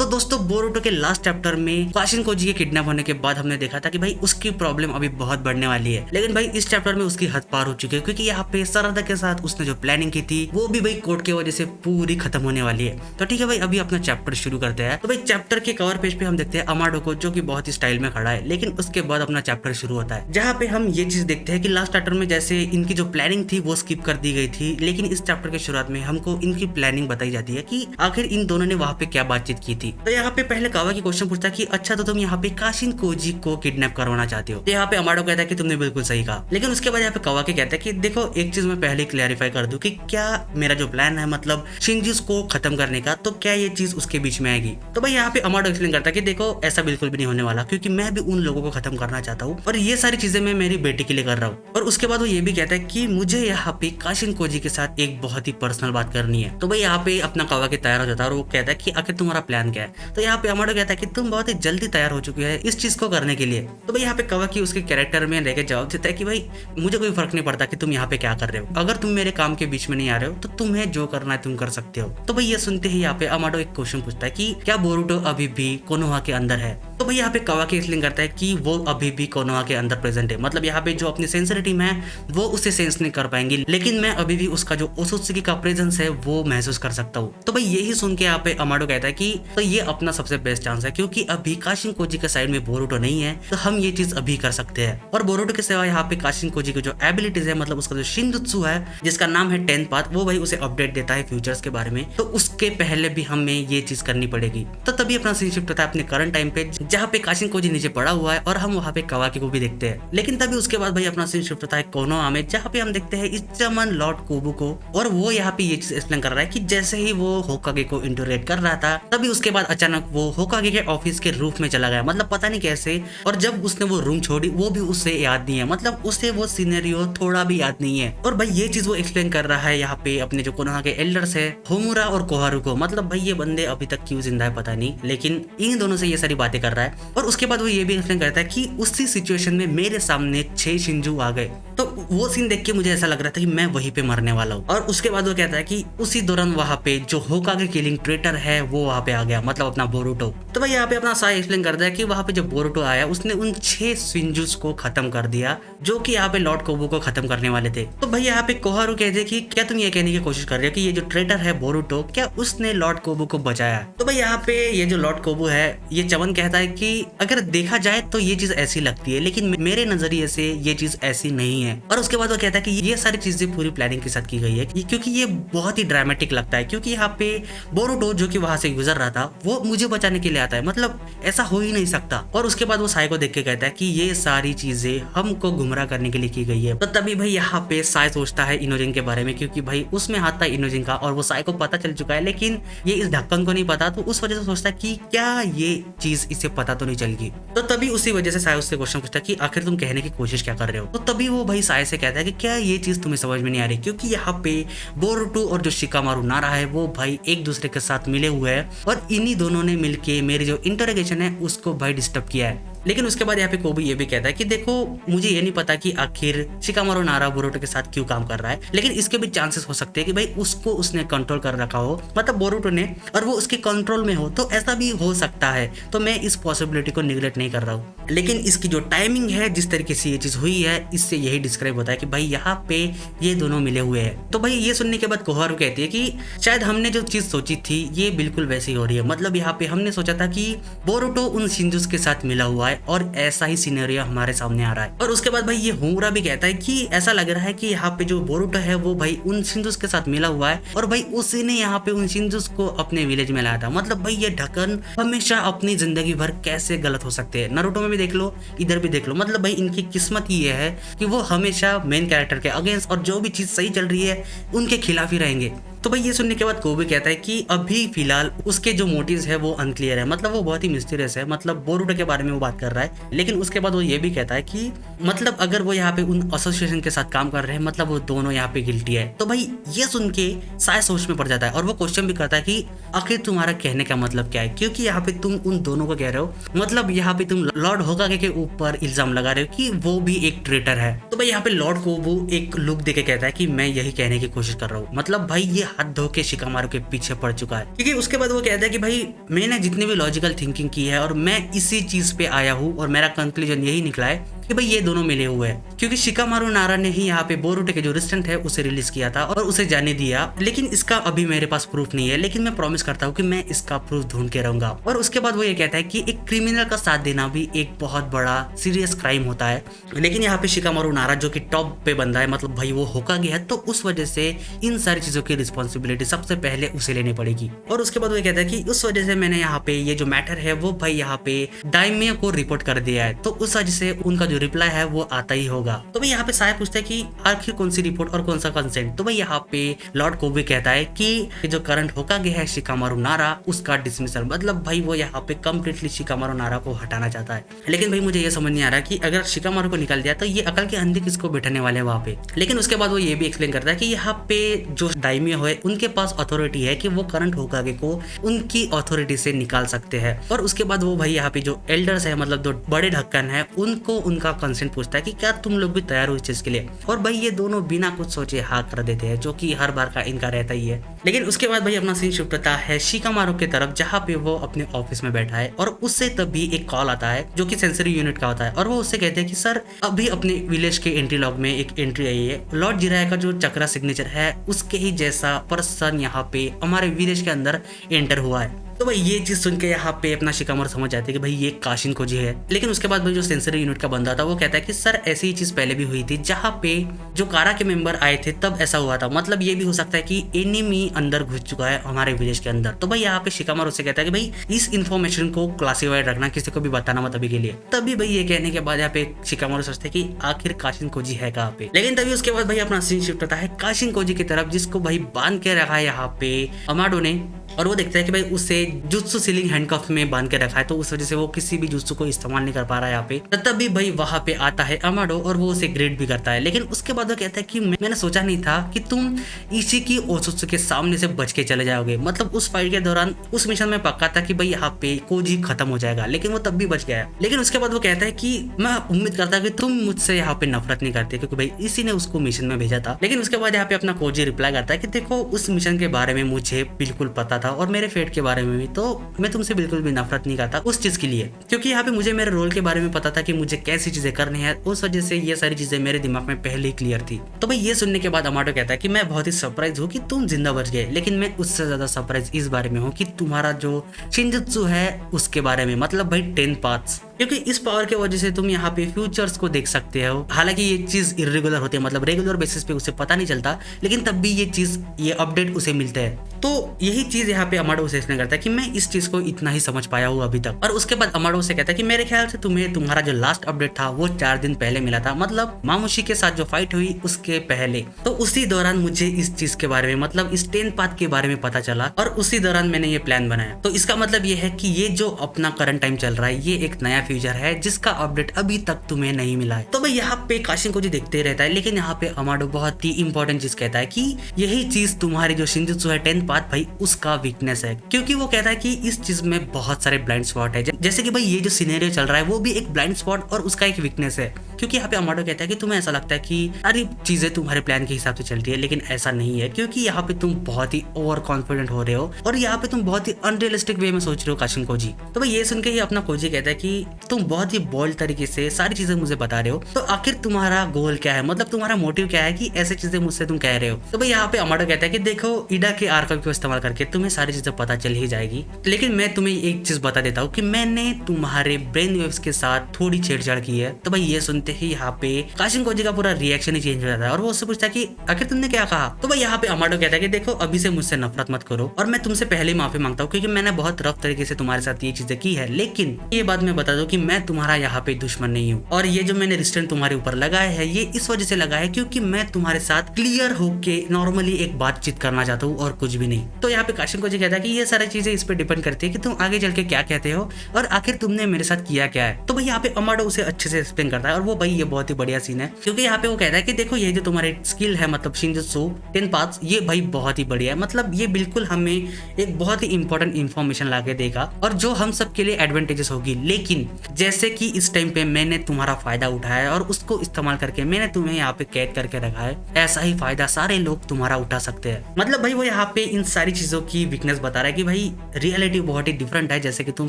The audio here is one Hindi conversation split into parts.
दोस्तों बोरुटो के लास्ट चैप्टर में काशिन कोजी के किडनैप होने के बाद हमने देखा था कि भाई उसकी प्रॉब्लम अभी बहुत बढ़ने वाली है, लेकिन भाई इस चैप्टर में उसकी हद पार हो चुकी है, क्योंकि यहाँ पे सरदा के साथ उसने जो प्लानिंग की थी वो भी भाई कोर्ट की वजह से पूरी खत्म होने वाली है। तो ठीक है भाई, अभी अपना चैप्टर शुरू करते हैं। तो भाई चैप्टर के कवर पेज पे हम देखते हैं अमाडो को, जो कि बहुत ही स्टाइल में खड़ा है, लेकिन उसके बाद अपना चैप्टर शुरू होता है, जहाँ पे हम ये चीज देखते हैं कि लास्ट चैप्टर में जैसे इनकी जो प्लानिंग थी वो स्किप कर दी गई थी, लेकिन इस चैप्टर के शुरुआत में हमको इनकी प्लानिंग बताई जाती है कि आखिर इन दोनों ने वहाँ पे क्या बातचीत की थी। तो यहाँ पे पहले कावा की क्वेश्चन पूछता है कि अच्छा तो तुम यहाँ पे काशिन कोजी को किडनैप करवाना चाहते हो। तो यहाँ पे अमाडो कहता है कि तुमने बिल्कुल सही कहा, लेकिन उसके बाद यहाँ पे कावा के कहता है कि देखो एक चीज मैं पहले क्लैरिफाई कर दूं कि क्या मेरा जो प्लान है मतलब शिनजीस को खत्म करने का, तो क्या ये चीज उसके बीच में आएगी। तो भाई यहाँ पे अमाडो एक्सप्लेन करता है कि देखो ऐसा बिल्कुल भी नहीं होने वाला, क्योंकि मैं भी उन लोगों को खत्म करना चाहता हूँ और ये सारी चीजें मैं मेरी बेटी के लिए कर रहा हूँ। और उसके बाद वो ये भी कहता है कि मुझे यहाँ पे काशिन कोजी के साथ एक बहुत ही पर्सनल बात करनी है। तो भाई यहाँ पे अपना कावा के तैयार हो जाता है और वो कहता है कि आखिर तुम्हारा प्लान क्या है। तो यहाँ पे अमाडो कहता है कि तुम बहुत ही जल्दी तैयार हो चुकी है इस चीज को करने के लिए। तो भाई यहाँ पे कावाकी उसके कैरेक्टर में रहकर जवाब देता है कि भाई मुझे कोई फर्क नहीं पड़ता कि तुम यहाँ पे क्या कर रहे हो, अगर तुम मेरे काम के बीच में नहीं आ रहे हो तो तुम्हें जो करना है तुम कर सकते हो। तो भाई ये सुनते ही यहाँ पे अमाडो एक क्वेश्चन पूछता है कि क्या बोरुटो अभी भी कोनोहा के अंदर है। तो भाई यहाँ पे कावाकी एक्सप्लेन करता है कि वो अभी भी कोनोहा के अंदर प्रेजेंट है, मतलब यहाँ पे जो अपनी सेंसर टीम है वो उसे सेंस नहीं कर पाएंगी, लेकिन मैं अभी भी उसका जो ओसोत्सुकी का प्रेजेंस है वो महसूस कर सकता हूँ। तो भाई यही सुन के यहाँ पे अमाडो कहता है कि तो ये अपना सबसे बेस्ट चांस है, क्योंकि अभी काशिन कोजी के साइड में बोरुटो नहीं है, तो हम ये चीज अभी कर सकते हैं। और बोरुटो के सिवा यहाँ पे काशिन कोजी की जो एबिलिटीज है, मतलब उसका जो शिनजुत्सु है जिसका नाम है 10th पाथ, वो भाई उसे अपडेट देता है फ्यूचर्स के बारे में, तो उसके पहले भी हमें ये चीज करनी पड़ेगी। तो तभी अपना सीन शिफ्ट होता है अपने करंट टाइम पे, जहाँ पे काशिन कोजी नीचे पड़ा हुआ है और हम वहाँ पे कावाकी को भी देखते हैं। लेकिन तभी उसके बाद भाई अपना सीन शिफ्ट होता है कोनोहा में, जहाँ पे हम देखते हैं इच्चामन लॉर्ड कोबू को, और वो यहाँ पे ये चीज एक्सप्लेन कर रहा है कि जैसे ही वो होकागे को इंटरोगेट कर रहा था, तभी उसके बाद अचानक वो होकागे के ऑफिस के रूफ में चला गया, मतलब पता नहीं कैसे, और जब उसने वो रूम छोड़ी वो भी उससे याद नहीं है, मतलब उसे वो सिनेरियो थोड़ा भी याद नहीं है। और भाई ये चीज वो एक्सप्लेन कर रहा है यहाँ पे अपने जो कोनोहा के एल्डर्स है होमुरा और कोहारू को, मतलब भाई ये बंदे अभी तक क्यों जिंदा है पता नहीं, लेकिन इन दोनों से ये सारी बातें कर रहा है। और उसके बाद वो ये भी एक्सप्लेन करता है कि उसी सिचुएशन में मेरे सामने 6 शिंजू आ गए, तो वो सीन देख के मुझे ऐसा लग रहा था कि मैं वहीं पे मरने वाला हूँ। और उसके बाद वो कहता है कि उसी दौरान वहाँ पे जो होकागे किलिंग ट्रेटर है वो वहाँ पे आ गया, मतलब अपना बोरुटो। तो भाई यहाँ पे अपना साई एक्सप्लेन करता है कि वहाँ पे जब बोरुटो आया उसने उन 6 शिंजूस को खत्म कर दिया जो कि यहाँ पे लॉर्ड कोबू को खत्म करने वाले थे। तो भाई यहाँ पे कोहारू कहते हैं कि क्या तुम ये कहने की कोशिश कर रहे हो कि ये जो ट्रेटर है बोरुटो, क्या उसने लॉर्ड कोबू को बचाया। तो भाई यहाँ पे ये जो लॉर्ड कोबू है, ये चमन कहता है कि अगर देखा जाए तो ये चीज ऐसी लगती है, लेकिन मेरे नजरिए से ये चीज ऐसी नहीं है। और उसके बाद वो कहता है कि ये सारी चीजें पूरी प्लानिंग के साथ की गई है, क्योंकि ये बहुत ही ड्रामेटिक लगता है, क्योंकि यहाँ पे बोरुटो जो कि वहां से गुजर रहा था वो मुझे बचाने के लिए आता है, मतलब ऐसा हो ही नहीं सकता। और उसके बाद वो साई को देख के कहता है कि ये सारी चीजें हमको गुमराह करने के लिए की गई है। तो तभी भाई यहाँ पे साई सोचता है इनोजिन के बारे में, क्योंकि भाई उसमें हाथ था इनोजिन का और वो साई को पता चल चुका है, लेकिन ये इस ढक्कन को नहीं पता, तो उस वजह से सोचता है कि क्या ये चीज इसे पता तो नहीं चलेगी। तो तभी उसी वजह से साई उससे क्वेश्चन पूछता है कि आखिर तुम कहने की कोशिश क्या कर रहे हो। तो तभी वो भाई साई से कहता है कि क्या ये चीज तुम्हें समझ में नहीं आ रही, क्योंकि यहाँ पे बोरुटो और जो शिकामारू नारा है वो भाई एक दूसरे के साथ मिले हुए हैं, और इन्हीं दोनों ने मिलके मेरी जो इंटरोगेशन है उसको भाई डिस्टर्ब किया है। लेकिन उसके बाद यहाँ पे कोबू ये भी कहता है कि देखो मुझे ये नहीं पता कि आखिर शिकामारू नारा बोरुटो के साथ क्यों काम कर रहा है, लेकिन इसके भी चांसेस हो सकते हैं कि भाई उसको उसने कंट्रोल कर रखा हो, मतलब बोरुटो ने, और वो उसके कंट्रोल में हो, तो ऐसा भी हो सकता है। तो मैं इस पॉसिबिलिटी को निगलेक्ट नहीं कर रहा हूँ, लेकिन इसकी जो टाइमिंग है, जिस तरीके से ये चीज हुई है, इससे यही डिस्क्राइब होता है कि भाई यहाँ पे ये दोनों मिले हुए हैं। तो भाई ये सुनने के बाद कोहारू कहती है कि शायद हमने जो चीज सोची थी ये बिल्कुल वैसी हो रही है, मतलब यहाँ पे हमने सोचा था कि बोरुटो उन शिंजूस के साथ मिला हुआ है और ऐसा ही सिनेरियो हमारे सामने आ रहा है। और उसके बाद भाई ये होमुरा भी कहता है कि ऐसा लग रहा है कि यहाँ पे जो बोरुटो है वो भाई उन शिंजूस के साथ मिला हुआ है, और भाई उसी ने यहाँ पे उन शिंजूस को अपने विलेज में लाया था। मतलब भाई ये ढक्कन हमेशा अपनी जिंदगी भर कैसे गलत हो सकते हैं, नारुतो में भी देख लो, इधर भी देख लो, मतलब भाई इनकी किस्मत ये है कि वो हमेशा मेन कैरेक्टर के अगेंस्ट, और जो भी चीज सही चल रही है उनके खिलाफ ही रहेंगे। तो भाई ये सुनने के बाद कोबी कहता है कि अभी फिलहाल उसके जो मोटिव्स है वो अनक्लियर है, मतलब वो बहुत ही मिस्टीरियस है, मतलब बोरुटो के बारे में वो बात कर रहा है। लेकिन उसके बाद वो ये भी कहता है कि मतलब अगर वो यहाँ पे उन एसोसिएशन के साथ काम कर रहे हैं, मतलब वो दोनों यहाँ पे गिल्टी है। तो भाई ये सुन के साय सोच में पड़ जाता है, और वो क्वेश्चन भी करता है कि आखिर तुम्हारा कहने का मतलब क्या है, क्योंकि यहाँ पे तुम उन दोनों को कह रहे हो, मतलब यहाँ पे तुम लॉर्ड होकागे के ऊपर इल्जाम लगा रहे हो कि वो भी एक ट्रेटर है। तो भाई यहाँ पे लॉर्ड कोबू एक लुक देके कहता है कि मैं यही कहने की कोशिश कर रहा हूँ, मतलब भाई ये हाथ धो के शिकामारू के पीछे पड़ चुका है। क्योंकि उसके बाद वो कहता है कि भाई मैंने जितनी भी लॉजिकल थिंकिंग की है और मैं इसी चीज पे आया हूँ और मेरा कंक्लूजन यही निकला है कि भाई ये दोनों मिले हुए हैं, क्योंकि शिकामारू नारा ने ही यहाँ पे बोरुतो के जो रेजिस्टेंट है उसे रिलीज किया था और उसे जाने दिया। लेकिन इसका अभी मेरे पास प्रूफ नहीं है, लेकिन मैं प्रॉमिस करता हूँ कि मैं इसका प्रूफ ढूंढ के रहूंगा। और उसके बाद वो ये कहता है कि एक क्रिमिनल का साथ देना भी एक बहुत बड़ा सीरियस क्राइम होता है। लेकिन यहाँ पे शिकामारू नारा जो कि टॉप पे बंदा है, मतलब भाई वो होकागे है, तो उस वजह से इन सारी चीजों की रिस्पॉन्सिबिलिटी सबसे पहले उसे लेनी पड़ेगी। और उसके बाद वो कहता है कि उस वजह से मैंने यहाँ पे ये जो मैटर है वो भाई यहाँ पे दाइमियो को रिपोर्ट कर दिया है, तो उस वजह से उनका जो रिप्लाई है वो आता ही होगा। तो भाई यहाँ पे साया पूछता है कि आखिर कौन सी रिपोर्ट और कौन सा कंसेंट। तो भाई यहाँ पे लॉर्ड कोबे कहता है कि जो करंट होकागे है शिकामारू नारा उसका डिसमिसल, मतलब भाई वो यहाँ पे कम्प्लीटली शिकामारू नारा को हटाना चाहता है। लेकिन भाई मुझे ये समझ नहीं आ रहा कि अगर शिकामारू को निकाल दिया तो ये अकल के अंधे किसको बैठाने वाले हैं वहाँ पे। लेकिन उसके बाद वो ये भी एक्सप्लेन करता है कि यहाँ पे जो दाइमियो है उनके पास अथॉरिटी है कि वो करंट होकागे को उनकी अथॉरिटी से निकाल सकते हैं। और उसके बाद वो भाई यहाँ पे जो एल्डर्स है, मतलब जो बड़े ढक्कन है, उनको उनका कंसेंट पूछता है कि क्या तुम लोग भी तैयार हो इस चीज के लिए। और भाई ये दोनों बिना कुछ सोचे हाँ कर देते हैं, जो कि हर बार का इनका रहता ही है। लेकिन उसके बाद भाई अपना सीन शिफ्ट होता है शिकामारू की तरफ, जहाँ पे वो अपने ऑफिस में बैठा है और उससे तभी एक कॉल आता है जो कि सेंसरी यूनिट का होता है। और वो उससे कहते हैं कि सर अभी अपने विलेज के एंट्री लॉग में एक एंट्री आई है, लॉर्ड जिराया का जो चक्रा सिग्नेचर है उसके ही जैसा पर्सन यहाँ पे हमारे विलेज के अंदर एंटर हुआ है। तो भाई ये चीज सुन के यहाँ पे अपना शिकामारू समझ जाते हैं कि भाई ये काशिन कोजी है। लेकिन उसके बाद भाई जो सेंसरी यूनिट का बंदा था वो कहता है कि सर ऐसी ही चीज पहले भी हुई थी, जहाँ पे जो कारा के मेंबर आए थे तब ऐसा हुआ था, मतलब ये भी हो सकता है कि एनिमी अंदर घुस चुका है हमारे विलेज के अंदर। तो भाई यहाँ पे शिकामारू से कहता है कि भाई इस इन्फॉर्मेशन को क्लासिफाइड रखना, किसी को भी बताना मत अभी के लिए। तभी भाई ये कहने के बाद यहाँ पे शिकामारू सोचते कि आखिर काशिन कोजी है कहाँ पे। लेकिन तभी उसके बाद भाई अपना सीन शिफ्ट होता है काशिन कोजी की तरफ, जिसको भाई बांध के रखा है यहाँ पे अमाडो ने। और वो देखता है कि भाई उसे जुत्सु सीलिंग हैंडकफ में बांध के रखा है, तो उस वजह से वो किसी भी जुत्सु को इस्तेमाल नहीं कर पा रहा है यहाँ पे। तभी भाई वहां पे आता है अमाडो और वो उसे ग्रेड भी करता है। लेकिन उसके बाद वो कहता है कि मैंने सोचा नहीं था कि तुम इसी की ओसुत्सु के सामने से बच के चले जाओगे। मतलब उस फाइट के दौरान उस मिशन में पक्का था कि भाई यहाँ पे कोजी खत्म हो जाएगा, लेकिन वो तब भी बच गया है। लेकिन उसके बाद वो कहता है कि मैं उम्मीद करता कि तुम मुझसे यहाँ पे नफरत नहीं करते, क्योंकि भाई इसी ने उसको मिशन में भेजा था। लेकिन उसके बाद यहाँ पे अपना कोजी रिप्लाई करता है कि देखो उस मिशन के बारे में मुझे बिल्कुल पता था और मेरे फेट के बारे में भी, तो मैं तुमसे बिल्कुल भी नफरत नहीं करता उस चीज के लिए, क्योंकि यहाँ पे मुझे मेरे रोल के बारे में पता था कि मुझे कैसी चीजें करनी है। उस वजह से ये सारी चीजें मेरे दिमाग में पहले ही क्लियर थी। तो भाई ये सुनने के बाद अमाडो कहता है कि मैं बहुत ही सरप्राइज हूँ कि तुम जिंदा बच गए, लेकिन मैं उससे ज्यादा सरप्राइज इस बारे में हूँ कि तुम्हारा जो शिंजुत्सु है उसके बारे में, मतलब भाई 10 पाथ्स, क्योंकि इस पावर के वजह से तुम यहाँ पे फ्यूचर्स को देख सकते हो। हालांकि ये चीज इरेगुलर होती है, मतलब रेगुलर बेसिस पे उसे पता नहीं चलता, लेकिन तब भी ये चीज ये अपडेट उसे मिलते हैं। तो यही चीज यहाँ पे अमाडो उसे एक्सप्लेन करता है कि मैं इस चीज को इतना ही समझ पाया हूँ अभी तक। और उसके बाद अमाडो से कहता है कि मेरे ख्याल से तुम्हें तुम्हारा जो लास्ट अपडेट था वो 4 दिन पहले मिला था, मतलब मामुशी के साथ जो फाइट हुई उसके पहले। तो उसी दौरान मुझे इस चीज के बारे में, मतलब इस 10 पाथ के बारे में पता चला और उसी दौरान मैंने ये प्लान बनाया। तो इसका मतलब ये है कि ये जो अपना करंट टाइम चल रहा है ये एक नया फ्यूचर है जिसका अपडेट अभी तक तुम्हें नहीं मिला है। तो भाई यहाँ पे काशिन कोजी देखते रहता है, लेकिन यहाँ पे अमाडो बहुत ही इंपॉर्टेंट चीज कहता है कि यही चीज तुम्हारी जो शिंजुत्सु है 10 पाथ भाई उसका वीकनेस है, क्योंकि वो कहता है कि इस चीज में बहुत सारे ब्लाइंड स्पॉट है। जैसे कि भाई ये जो सिनेरियो चल रहा है वो भी एक ब्लाइंड स्पॉट और उसका एक वीकनेस है। क्योंकि यहाँ पे अमाडो कहता है कि तुम्हें ऐसा लगता है कि सारी चीजें तुम्हारे प्लान के हिसाब से चलती है, लेकिन ऐसा नहीं है, क्योंकि यहाँ पे तुम बहुत ही ओवर कॉन्फिडेंट हो रहे हो और यहाँ पे तुम बहुत ही अनरियलिस्टिक वे में सोच रहे हो काशिन कोजी। तो भाई ये सुन के ही अपना कोजी कहता है कि तुम बहुत ही बोल्ड तरीके से सारी चीजें मुझे बता रहे हो, तो आखिर तुम्हारा गोल क्या है, मतलब तुम्हारा मोटिव क्या है कि ऐसी चीजें मुझसे तुम कह रहे हो। तो भाई यहाँ पे अमाडो कहता है कि देखो ईडा के आर्काइव को इस्तेमाल करके तुम्हें सारी चीजें पता चल ही जाएगी, लेकिन मैं तुम्हें एक चीज बता देता हूँ कि मैंने तुम्हारे ब्रेन वेव्स के साथ थोड़ी छेड़छाड़ की है। तो भाई ये सुनते ही यहाँ पे काशिन कोजी का पूरा रिएक्शन ही चेंज हो जाता है और वो उससे पूछता है कि आखिर तुमने क्या कहा। तो भाई यहाँ पे अमाडो कहता है कि देखो अभी से मुझसे नफरत मत करो और मैं तुमसे पहले ही माफी मांगता हूँ, क्योंकि मैंने बहुत रफ तरीके से तुम्हारे साथ ये चीजें की है, लेकिन ये बात मैं बता दूं कि मैं तुम्हारा यहाँ पे दुश्मन नहीं हूँ और ये जो मैंने रिस्ट्रेंट तुम्हारे ऊपर लगाया है ये इस वजह से लगाया है क्योंकि मैं तुम्हारे साथ क्लियर होके नॉर्मली एक बातचीत करना चाहता हूँ और कुछ भी नहीं। तो यहाँ पे काशिन कोजी कहता है कि ये सारी चीजें इस पे डिपेंड करती है कि तुम आगे चल के क्या कहते हो और आखिर तुमने मेरे साथ किया क्या है। तो भाई यहाँ पे अमाडो उसे अच्छे से एक्सप्लेन करता है और वो भाई ये बहुत ही बढ़िया सीन है, क्योंकि यहाँ पे वो कहता है कि देखो ये जो तुम्हारे स्किल है मतलब शिंजुत्सु 10 पाथ्स, ये भाई बहुत ही बढ़िया है। मतलब ये बिल्कुल हमें एक बहुत ही इंपॉर्टेंट इन्फॉर्मेशन ला के देगा और जो हम सबके लिए एडवांटेजेस होगी। लेकिन जैसे कि इस टाइम पे मैंने तुम्हारा फायदा उठाया है और उसको इस्तेमाल करके मैंने तुम्हें यहाँ पे कैद करके रखा है, ऐसा ही फायदा सारे लोग तुम्हारा उठा सकते हैं। मतलब भाई वो यहाँ पे इन सारी चीजों की वीकनेस बता रहा है कि भाई रियलिटी बहुत ही डिफरेंट है, जैसे कि तुम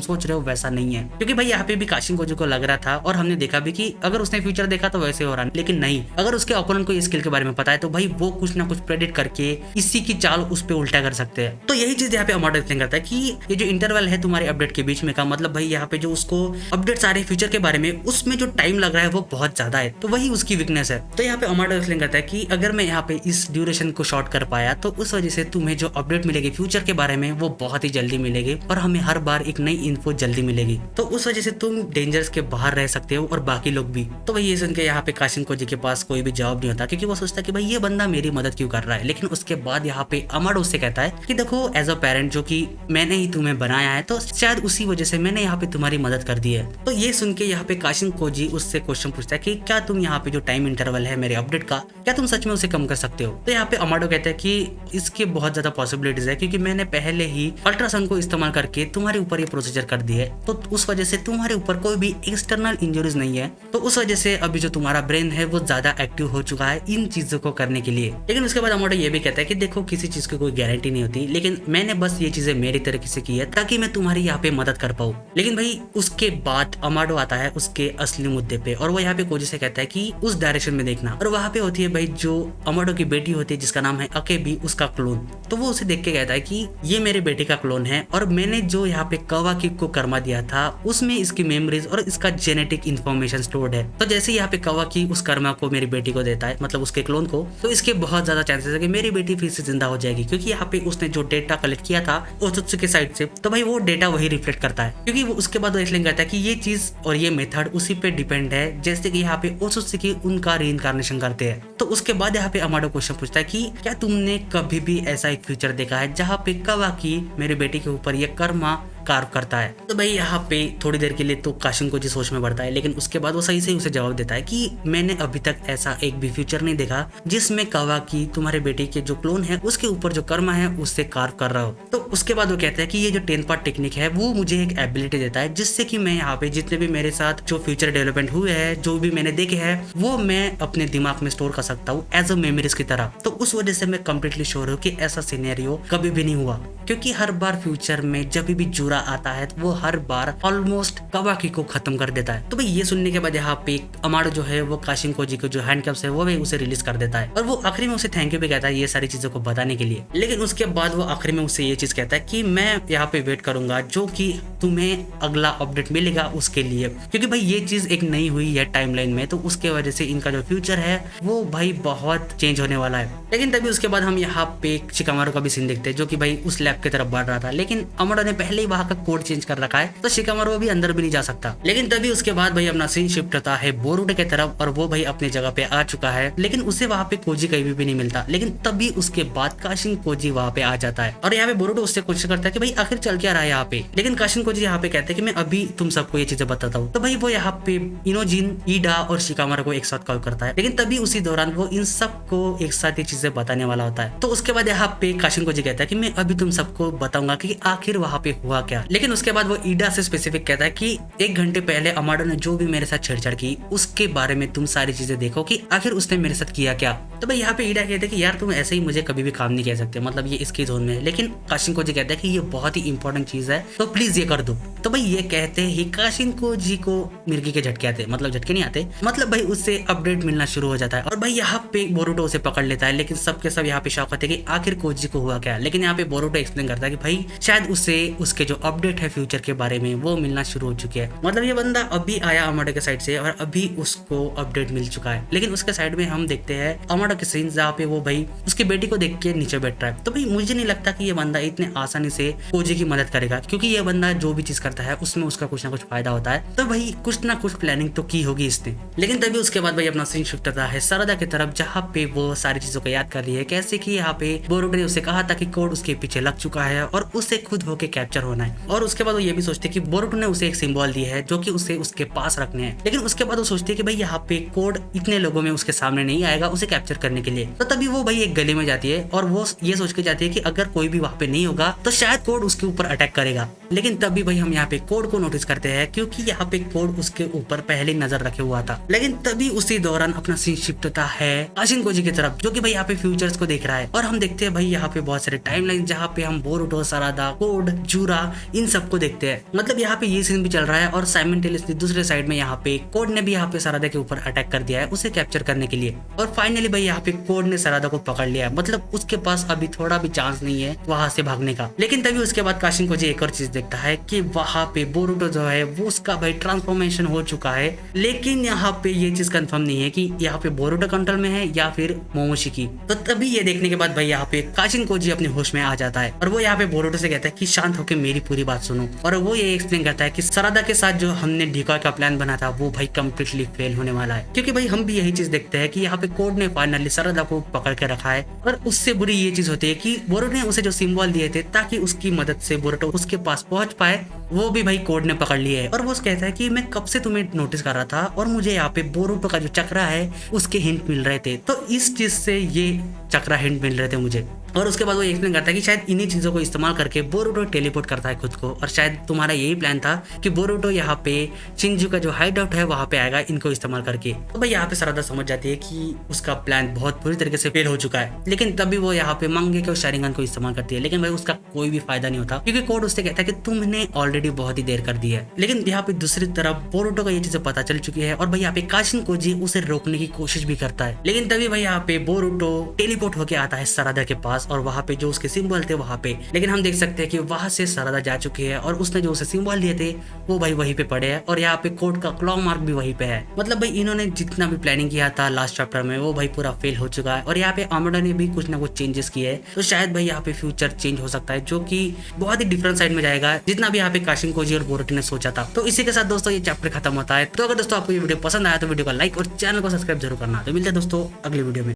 सोच रहे हो वैसा नहीं है। क्योंकि भाई यहाँ पे भी काशिन कोजी को लग रहा था और हमने देखा भी कि अगर उसने फ्यूचर देखा तो वैसे हो रहा है, लेकिन नहीं, अगर उसके ओपोनेंट को इस स्किल के बारे में पता है तो भाई वो कुछ ना कुछ प्रेडिक्ट करके इसी की चाल उस पे उल्टा कर सकते हैं। तो यही चीज यहाँ पे अमाडो एक्सप्लेन करता है कि ये जो इंटरवल है तुम्हारे अपडेट के बीच में का, मतलब भाई यहाँ पे जो उसको अपडेट्स आ रहे फ्यूचर के बारे में, उसमें जो टाइम लग रहा है वो बहुत ज्यादा है, तो वही उसकी वीकनेस है। तो यहाँ पे अमाडो एक्सप्लेन करता है कि अगर मैं यहाँ पे इस ड्यूरेशन को शॉर्ट कर पाया तो उस वजह से तुम्हें जो अपडेट मिलेगी फ्यूचर के बारे में वो बहुत ही जल्दी मिलेगी और हमें हर बार एक नई इन्फो जल्दी मिलेगी, तो उस वजह से तुम डेंजर्स के बाहर रह सकते हो और बाकी लोग भी। तो भाई ये सुन के यहाँ पे काशिन कोजी के पास कोई भी जवाब नहीं होता, क्योंकि वो सोचता है कि भाई ये बंदा मेरी मदद क्यों कर रहा है। लेकिन उसके बाद यहाँ पे अमाडो उससे कहता है कि देखो एज अ पेरेंट जो कि मैंने ही तुम्हें बनाया है, तो शायद उसी वजह से मैंने यहाँ पे तुम्हारी मदद कर दी है। तो ये सुन के यहाँ पे काशिन कोजी उससे क्वेश्चन पूछता है कि क्या तुम यहाँ पे जो टाइम इंटरवल है मेरे अपडेट का, क्या तुम सच में उसे कम कर सकते हो। तो यहाँ पे अमाडो कहता है कि इसके बहुत ज्यादा पॉसिबिलिटीज है, क्योंकि मैंने पहले ही अल्ट्रासाउंड को इस्तेमाल करके तुम्हारे ऊपर ये प्रोसीजर कर दी है, तो उस वजह से तुम्हारे ऊपर कोई भी एक्सटर्नल इंजरीज नहीं है, तो उस वजह से अभी जो तुम्हारा ब्रेन है वो ज्यादा एक्टिव हो चुका है इन चीजों को करने के लिए। लेकिन उसके बाद अमाडो ये भी कहता है कि देखो किसी चीज की कोई गारंटी नहीं होती, लेकिन मैंने बस ये चीजें मेरी तरीके से की है ताकि मैं तुम्हारी यहाँ पे मदद कर पाऊँ। लेकिन भाई उसके बाद अमाडो आता है उसके असली मुद्दे पे और वो यहाँ पे कोजी से कहता है कि उस डायरेक्शन में देखना, और वहाँ पे होती है भाई जो अमाडो की बेटी होती है जिसका नाम है अकेबी, उसका क्लोन। तो वो उसे देख के कहता है कि ये मेरे बेटे का क्लोन है और मैंने जो यहाँ पे कवाकी को कर्मा दिया था उसमें इसकी मेमोरीज और इसका जेनेटिक इन्फॉर्मेशन स्टोर्ड है। तो जैसे यहाँ पे कवाकी उस कर्मा को मेरी बेटी को देता है, मतलब उसके क्लोन को, तो इसके बहुत ज्यादा चांसेस है कि मेरी बेटी फिर से जिंदा हो जाएगी, क्योंकि यहाँ पे उसने जो डेटा कलेक्ट किया था ओत्सुत्सु के साइड से, तो भाई वो डेटा वही रिफ्लेक्ट करता है। क्योंकि वो उसके बाद वो एक्सप्लेन करता है कि ये चीज और ये मेथड उसी पे डिपेंड है जैसे कि यहाँ पे ओत्सुत्सु की उनका रीइंकार्नेशन करते हैं। तो उसके बाद यहाँ पे अमाडो क्वेश्चन पूछता है कि क्या तुमने कभी भी ऐसा एक फ्यूचर देखा है जहाँ पे कवाकी मेरे बेटे के ऊपर ये कर्मा कार्व करता है। तो भाई यहाँ पे थोड़ी देर के लिए तो काशिन कोजी सोच में पड़ता है, लेकिन उसके बाद वो सही से उसे जवाब देता है कि मैंने अभी तक ऐसा एक भी फ्यूचर नहीं देखा जिसमें कवाकी तुम्हारे बेटे के जो क्लोन है उसके ऊपर जो कर्मा है उससे कार्व कर रहा हो। तो उसके बाद वो कहता है कि ये जो 10 पार्ट टेक्निक है वो मुझे एक एबिलिटी देता है जिससे कि मैं यहाँ पे जितने भी मेरे साथ जो फ्यूचर डेवलपमेंट हुए हैं, जो भी मैंने देखे हैं, वो मैं अपने दिमाग में स्टोर कर सकता हूँ एज अ मेमोरीज की तरह। तो उस वजह से मैं कम्प्लीटली श्योर हूँ कि ऐसा सिनेरियो कभी भी नहीं हुआ, क्योंकि हर बार फ्यूचर में जब भी जुरा आता है वो हर बार ऑलमोस्ट कवाकी को खत्म कर देता है। तो भाई ये सुनने के बाद यहाँ पे अमाडो जो है वो काशिन कोजी को जो हैंडकफ्स है वो भी उसे रिलीज कर देता है और वो आखिरी में उसे थैंक यू भी कहता है ये सारी चीजों को बताने के लिए। लेकिन उसके बाद वो आखिरी में उसे ये चीज कहता है कि मैं यहाँ पे वेट करूंगा जो कि तुम्हें अगला अपडेट मिलेगा उसके लिए, क्योंकि भाई ये चीज एक नई हुई है टाइमलाइन में, तो उसके वजह से इनका जो फ्यूचर है वो भाई बहुत चेंज होने वाला है। लेकिन तभी उसके बाद हम यहाँ पे शिकामारू का भी सीन देखते हैं जो कि भाई उस लैब की तरफ बढ़ रहा था, लेकिन अमाडो ने पहले ही वहां का कोड चेंज कर रखा है तो शिकामारू भी अंदर भी नहीं जा सकता। लेकिन तभी उसके बाद भाई अपना सीन शिफ्ट होता है बोरुटो की तरफ और वो भाई अपनी जगह पे आ चुका है, लेकिन उसे वहाँ पे कोजी कहीं भी नहीं मिलता। लेकिन तभी उसके बाद काशिन कोजी वहाँ पे आ जाता है और यहाँ पे बोरुटो उससे कोशिश करता है कि भाई आखिर चल क्या रहा है यहाँ पे, लेकिन काशिन कोजी यहाँ पे कहते हैं कि मैं अभी तुम सबको ये चीजें बताता हूँ। तो भाई वो यहाँ पे इनोजिन, ईडा और शिकामारू को एक साथ कॉल करता है, लेकिन तभी उसी दौरान वो इन सबको एक साथ ये चीजें बताने वाला होता है। तो उसके बाद यहाँ पे काशिन कोजी कहता है कि मैं अभी तुम सबको बताऊंगा कि आखिर वहाँ पे हुआ क्या। लेकिन उसके बाद वो ईडा से स्पेसिफिक कहता है कि 1 घंटे पहले अमाडो ने जो भी मेरे साथ छेड़छाड़ की उसके बारे में तुम सारी चीजें देखो कि आखिर उसने मेरे साथ किया क्या। तो भाई यहाँ पे ईडा कहते हैं कि यार तुम ऐसे ही मुझे कभी भी काम नहीं कह सकते, मतलब ये इसके जोन में है। लेकिन काशिन कोजी कहता है कि ये बहुत ही इंपॉर्टेंट चीज है तो प्लीज ये कर दो। तो भाई ये कहते ही काशिन कोजी को मिर्गी के झटके आते, मतलब झटके नहीं आते, मतलब भाई उससे अपडेट मिलना शुरू हो जाता है और भाई यहाँ पे बोरुटो उसे पकड़ लेता है। लेकिन सबके सब यहाँ पे शौक होते हैं कि आखिर कोजी को हुआ क्या। लेकिन यहाँ पे बोरुटो एक्सप्लेन करता है कि भाई शायद उसे उसके जो अपडेट है फ्यूचर के बारे में वो मिलना शुरू हो चुके हैं, मतलब ये बंदा अभी आया अमाडो के साइड से और अभी उसको अपडेट मिल चुका है। लेकिन उसके साइड में हम देखते हैं अमाडो सराडा के सीन जहाँ पे वो भाई उसकी बेटी को देख के नीचे बैठ रहा है। तो भाई मुझे नहीं लगता कि ये बंदा इतने आसानी से कोजी की मदद करेगा, क्योंकि ये बंदा जो भी चीज करता है उसमें उसका कुछ ना कुछ फायदा होता है। तो भाई कुछ ना कुछ प्लानिंग तो की होगी इसने। लेकिन तभी उसके बाद भाई अपना सीन शिफ्ट होता है सरादा की तरफ, जहाँ पे वो सारी चीजों को याद कर रही है, कैसे कि यहाँ पे बोरुटो ने उसे कहा था कि कोड उसके पीछे लग चुका है और उसे खुद होके कैप्चर होना है। और उसके बाद वो ये भी सोचते कि बोरुटो ने उसे एक सिंबल दी है जो कि उसे उसके पास रखने हैं। लेकिन उसके बाद वो सोचते कि भाई यहाँ पे कोड इतने लोगों में उसके सामने नहीं आएगा उसे कैप्चर करने के लिए। तो तभी वो भाई एक गली में जाती है और वो ये सोच के जाती है कि अगर कोई भी वहाँ पे नहीं होगा तो शायद कोड उसके ऊपर अटैक करेगा। लेकिन तभी भाई हम यहाँ पे कोड को नोटिस करते हैं, क्योंकि यहाँ पे कोड उसके ऊपर पहले नजर रखे हुआ था। लेकिन तभी उसी दौरान अपना सीन शिफ्ट होता है काशिन कोजी की तरफ, जो कि भाई यहाँ पे फ्यूचर्स को देख रहा है। और हम देखते हैं भाई यहाँ पे बहुत सारे टाइमलाइन जहाँ पे हम बोरुटो, सरादा, कोड, जूरा इन सबको देखते हैं। मतलब यहाँ पे ये सीन भी चल रहा है और साइमल्टेनियसली दूसरे साइड में यहाँ पे कोड ने भी यहाँ पे सरादा के ऊपर अटैक कर दिया है उसे कैप्चर करने के लिए। और फाइनली भाई यहाँ पे कोड ने सरादा को पकड़ लिया है, मतलब उसके पास अभी थोड़ा भी चांस नहीं है वहां से भागने का। लेकिन तभी उसके बाद काशिन कोजी एक और चीज देखता है कि वहां पे बोरुटो जो है वो उसका भाई ट्रांसफॉर्मेशन हो चुका है। लेकिन यहाँ पे ये चीज कंफर्म नहीं है कि यहाँ पे बोरुटो कंट्रोल में है या फिर मोमोशिकी। तो तभी ये देखने के बाद भाई यहाँ पे काशिन कोजी अपने होश में आ जाता है और वो यहाँ पे बोरुटो से कहता है कि शांत होकर मेरी पूरी बात सुनो। और वो ये एक्सप्लेन करता है कि सरादा के साथ जो हमने डिकॉय का प्लान बना था वो भाई कंप्लीटली फेल होने वाला है, क्योंकि भाई हम भी यही चीज देखते हैं कि यहाँ पे कोड ने फाइनली सरादा को पकड़ के रखा है। और उससे बुरी ये चीज होती है कि बोरुटो ने उसे जो सिंबल दिए थे ताकि उसकी मदद से बोरुटो उसके पास पहुंच पाए, वो भी भाई कोड ने पकड़ लिए है। और वो कहता है कि मैं कब से तुम्हें नोटिस कर रहा था और मुझे यहाँ पे बोरुटो का जो चक्रा है उसके हिंट मिल रहे थे, तो इस चीज से ये चक्रा हिंट मिल रहे थे मुझे। और उसके बाद वो एक्सप्लेन करता है कि शायद इन्हीं चीजों को इस्तेमाल करके बोरुटो टेलीपोर्ट करता है खुद को, और शायद तुम्हारा यही प्लान था कि बोरुटो यहाँ पे शिनजू का जो हाइड आउट है वहां पे आएगा इनको इस्तेमाल करके। तो भाई यहाँ पे सरादा समझ जाती है कि उसका प्लान बहुत बुरी तरीके से फेल हो चुका है। लेकिन तभी वो यहाँ पे मंगे के शारिंगन को इस्तेमाल करती है, लेकिन भाई उसका कोई भी फायदा नहीं होता, क्योंकि कोड उससे कहता है कि तुमने ऑलरेडी बहुत ही देर कर दी है। लेकिन यहाँ पे दूसरी तरफ बोरुटो को ये चीजें पता चल चुकी है और भाई यहाँ पे काशिन कोजी उसे रोकने की कोशिश भी करता है। लेकिन तभी भाई यहाँ पे बोरुटो टेलीपोर्ट होके आता है सरादा के पास और वहाँ पे जो उसके सिंबल थे वहाँ पे। लेकिन हम देख सकते हैं कि वहां से सरादा जा चुकी है और उसने जो उसे सिंबल दिए थे वो भाई वहीं पे पड़े हैं और यहाँ पे कोड का क्लॉ मार्क भी वहीं पे है। मतलब भाई इन्होंने जितना भी प्लानिंग किया था लास्ट चैप्टर में वो भाई पूरा फेल हो चुका है। और यहाँ पे आमोडा ने भी कुछ ना कुछ चेंजेस किए हैं, तो शायद भाई यहाँ पे फ्यूचर चेंज हो सकता है, जो कि बहुत ही डिफरेंट साइड में जाएगा जितना भी यहाँ पे काशिन कोजी और बोरुटो ने सोचा था। तो इसी के साथ दोस्तों ये चैप्टर खत्म होता है। तो अगर दोस्तों आपको ये वीडियो पसंद आया तो वीडियो को लाइक और चैनल को सब्सक्राइब जरूर करना। तो मिलते हैं दोस्तों अगले वीडियो में।